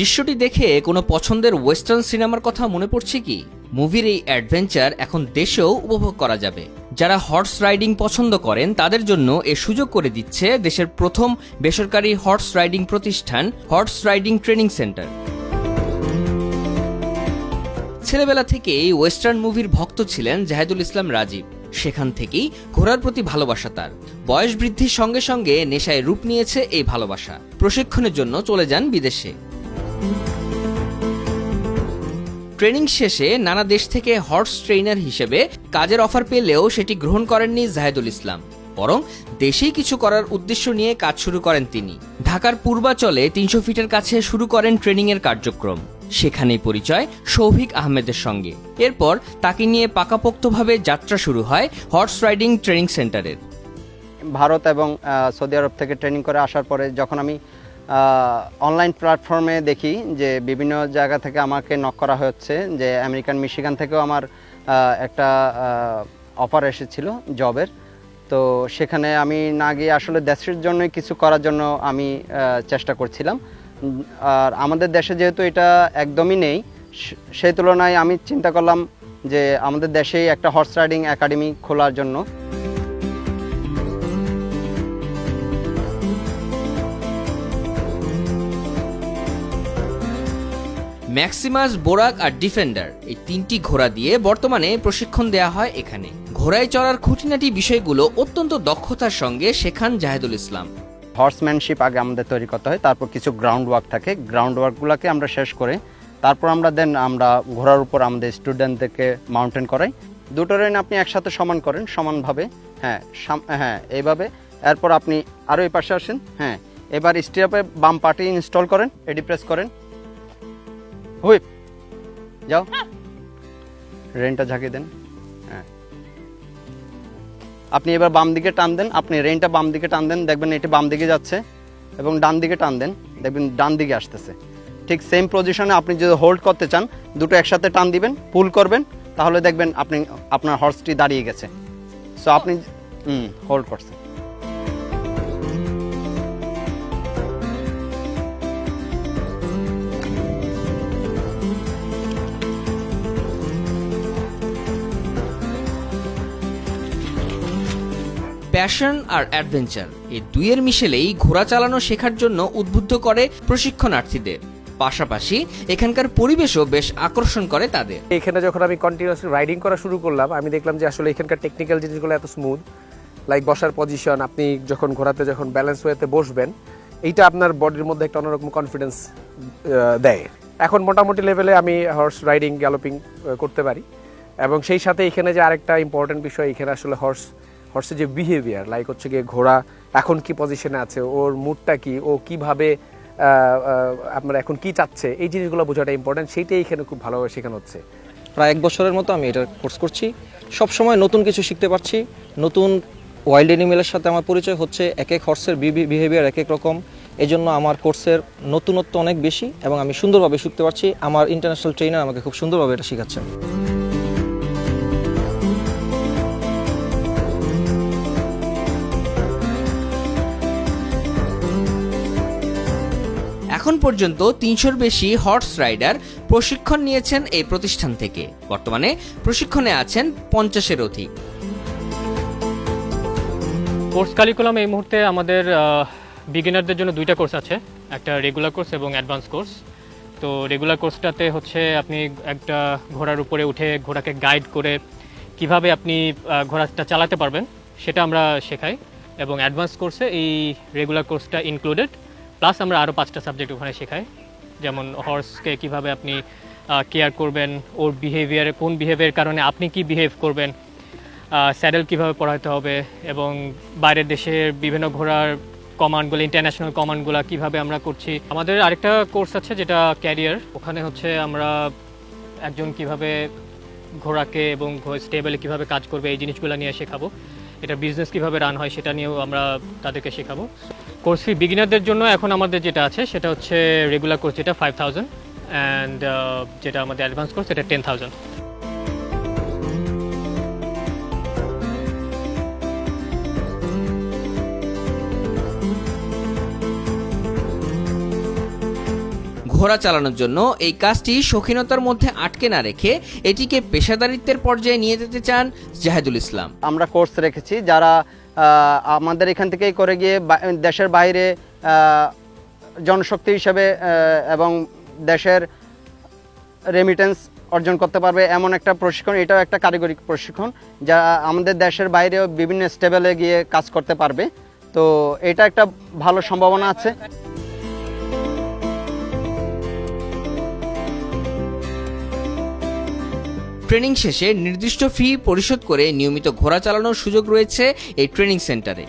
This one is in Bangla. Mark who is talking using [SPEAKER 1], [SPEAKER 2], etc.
[SPEAKER 1] দৃশ্যটি দেখে কোনো পছন্দের ওয়েস্টার্ন সিনেমার কথা মনে পড়ছে কি? মুভির এই অ্যাডভেঞ্চার এখন দেশেও উপভোগ করা যাবে। যারা হর্স রাইডিং পছন্দ করেন তাদের জন্য এ সুযোগ করে দিচ্ছে দেশের প্রথম বেসরকারি হর্স রাইডিং প্রতিষ্ঠান হর্স রাইডিং ট্রেনিং সেন্টার। ছেলেবেলা থেকেই ওয়েস্টার্ন মুভির ভক্ত ছিলেন জাহেদুল ইসলাম রাজীব। সেখান থেকেই ঘোড়ার প্রতি ভালোবাসা তার। বয়স বৃদ্ধির সঙ্গে সঙ্গে নেশায় রূপ নিয়েছে এই ভালোবাসা। প্রশিক্ষণের জন্য চলে যান বিদেশে। ট্রেনিং শেষে নানা দেশ থেকে হর্স ট্রেনার হিসেবে কাজের অফার পেলেও সেটি গ্রহণ করেননি জাহেদুল ইসলাম, বরং দেশেই কিছু করার উদ্দেশ্য নিয়ে কাজ শুরু করেন তিনি। ঢাকার পূর্বাচলে ৩০০ ফিটের কাছে শুরু করেন ট্রেনিংয়ের কার্যক্রম। সেখানেই পরিচয় শৌভিক আহমেদের সঙ্গে। এরপর তাকে নিয়ে পাকাপোক্তভাবে যাত্রা শুরু হয় হর্স রাইডিং ট্রেনিং সেন্টারের।
[SPEAKER 2] ভারত এবং সৌদি আরব থেকে ট্রেনিং করে আসার পরে যখন আমি অনলাইন প্ল্যাটফর্মে দেখি যে বিভিন্ন জায়গা থেকে আমাকে নক করা হচ্ছে, যে আমেরিকান মিশিগান থেকেও আমার একটা অফার এসেছিল জবের। তো সেখানে আমি না গিয়ে আসলে দেশের জন্যই কিছু করার জন্য আমি চেষ্টা করছিলাম। আর আমাদের দেশে যেহেতু এটা একদমই নেই, সেই তুলনায় আমি চিন্তা করলাম যে আমাদের দেশেই একটা হর্স রাইডিং একাডেমি খোলার জন্য।
[SPEAKER 1] ম্যাক্সিমাস, বোরাক আর ডিফেন্ডার এই তিনটি ঘোড়া দিয়ে বর্তমানে প্রশিক্ষণ দেয়া হয় এখানে। ঘোড়ায় চড়ার খুঁটিনাটি বিষয়গুলো অত্যন্ত দক্ষতার সঙ্গে শেখান জাহেদুল ইসলাম।
[SPEAKER 2] হর্সম্যানশিপ আগে আমাদের তৈরি করতে হয়, তারপর কিছু গ্রাউন্ড ওয়ার্ক থাকে, গ্রাউন্ড ওয়ার্কগুলোকে আমরা শেষ করে তারপর আমরা ঘোড়ার উপর আমাদের স্টুডেন্টদেরকে মাউন্টেন করাই। দুটো রেন আপনি একসাথে সমান করেন সমানভাবে, হ্যাঁ এইভাবে। এরপর আপনি আরও এই পাশে আসেন, এবার স্টিয়াপে বাম পাটি ইনস্টল করেন, এডি প্রেস করেন, হুইপ যাও, রেনটা ঝাঁকিয়ে দেন। আপনি এবার বাম দিকে টান দেন, আপনি রেনটা বাম দিকে টান দেন, দেখবেন এটি বাম দিকে যাচ্ছে, এবং ডান দিকে টান দেন, দেখবেন ডান দিকে আসতেছে। ঠিক সেম পজিশনে আপনি যদি হোল্ড করতে চান, দুটো একসাথে টান দিবেন, পুল করবেন, তাহলে দেখবেন আপনার হর্সটি দাঁড়িয়ে গেছে। সো আপনি হোল্ড করছেন।
[SPEAKER 1] প্যাশন আর অ্যাডভেঞ্চার এই দুইয়ের মিশেলেই ঘোড়া চালানো শেখার জন্য উদ্বুদ্ধ করে প্রশিক্ষণার্থীদের। পাশাপাশি এখানকার পরিবেশও বেশ আকর্ষণ করে তাদের।
[SPEAKER 3] এখানে যখন আমি কন্টিনিউয়াসলি রাইডিং করা শুরু করলাম, আমি দেখলাম যে আসলে এখানকার টেকনিক্যাল জিনিসগুলো এত স্মুথ, লাইক বসার পজিশন, আপনি যখন ঘোড়াতে যখন ব্যালেন্স ওয়েতে বসবেন, এইটা আপনার বডির মধ্যে একটা অন্যরকম কনফিডেন্স দেয়। এখন মোটামুটি লেভেলে আমি হর্স রাইডিং, গ্যালোপিং করতে পারি। এবং সেই সাথে এখানে যে আরেকটা ইম্পর্টেন্ট বিষয়, এখানে আসলে হর্সের যে বিহেভিয়ার, লাইক হচ্ছে গিয়ে ঘোড়া এখন কি পজিশনে আছে, ওর মুডটা কি, ও কিভাবে আপনার এখন কি চাচ্ছে, এই জিনিসগুলো বোঝাটা ইম্পর্টেন্ট। সেইটাই এখানে খুব ভালোভাবে শেখানো হচ্ছে।
[SPEAKER 4] প্রায় 1 বছরের মতো আমি এটা কোর্স করছি। সব সময় নতুন কিছু শিখতে পারছি। নতুন ওয়াইল্ড অ্যানিমেলের সাথে আমার পরিচয় হচ্ছে। এক এক হর্সের বিহেভিয়ার এক এক রকম, এজন্য আমার কোর্সের নতুনত্ব অনেক বেশি এবং আমি সুন্দরভাবে শিখতে পারছি। আমার ইন্টারন্যাশনাল ট্রেনার আমাকে খুব সুন্দরভাবে এটা শেখাচ্ছেন।
[SPEAKER 1] এখন পর্যন্ত ৩০০-র বেশি হর্স রাইডার প্রশিক্ষণ নিয়েছেন এই প্রতিষ্ঠান থেকে। বর্তমানে প্রশিক্ষণে আছেন ৫০-এর অধিক।
[SPEAKER 5] কোর্স কারিকুলাম এই মুহূর্তে আমাদের বিগিনারদের জন্য 2টা কোর্স আছে, একটা রেগুলার কোর্স এবং অ্যাডভান্স কোর্স। তো রেগুলার কোর্সটাতে হচ্ছে আপনি একটা ঘোড়ার উপরে উঠে ঘোড়াকে গাইড করে কিভাবে আপনি ঘোড়াটা চালাতে পারবেন সেটা আমরা শেখাই, এবং অ্যাডভান্স কোর্সে এই রেগুলার কোর্সটা ইনক্লুডেড, প্লাস আমরা আরও 5টা সাবজেক্ট ওখানে শেখাই। যেমন হর্সকে কিভাবে আপনি কেয়ার করবেন, ওর বিহেভিয়ারে কোন বিহেভিয়ারের কারণে আপনি কি বিহেভ করবেন, স্যাডেল কিভাবে পড়াতে হবে, এবং বাইরের দেশের বিভিন্ন ঘোড়ার কমান্ডগুলো, ইন্টারন্যাশনাল কমান্ডগুলো কিভাবে আমরা করছি। আমাদের আরেকটা কোর্স আছে যেটা ক্যারিয়ার, ওখানে হচ্ছে আমরা একজন কিভাবে ঘোড়াকে এবং স্টেবলে কিভাবে কাজ করবে এই জিনিসগুলো নিয়ে শেখাবো। এটা বিজনেস কিভাবে রান হয় সেটা নিয়েও আমরা তাদেরকে শেখাবো। কোর্স ফি বিগিনারদের জন্য এখন আমাদের যেটা আছে সেটা হচ্ছে রেগুলার কোর্স, যেটা 5000, অ্যান্ড যেটা আমাদের অ্যাডভান্স কোর্স সেটা 10000।
[SPEAKER 1] ঘোড়া চালানোর জন্য এই কাজটি শৌখিনতার মধ্যে আটকে না রেখে এটিকে পেশাদারিত্বের পর্যায়ে নিয়ে যেতে চান জাহেদুল ইসলাম।
[SPEAKER 2] আমরা কোর্স রেখেছি যারা আমাদের এখান থেকেই করে গিয়ে দেশের বাইরে জনশক্তি হিসেবে এবং দেশের রেমিটেন্স অর্জন করতে পারবে এমন একটা প্রশিক্ষণ। এটাও একটা কারিগরি প্রশিক্ষণ যা আমাদের দেশের বাইরেও বিভিন্ন স্টেবলে গিয়ে কাজ করতে পারবে। তো এটা একটা ভালো সম্ভাবনা আছে।
[SPEAKER 1] ট্রেনিং শেষে নির্দিষ্ট ফি পরিশোধ করে নিয়মিত ঘোড়া চালানোর সুযোগ রয়েছে এই ট্রেনিং সেন্টারে।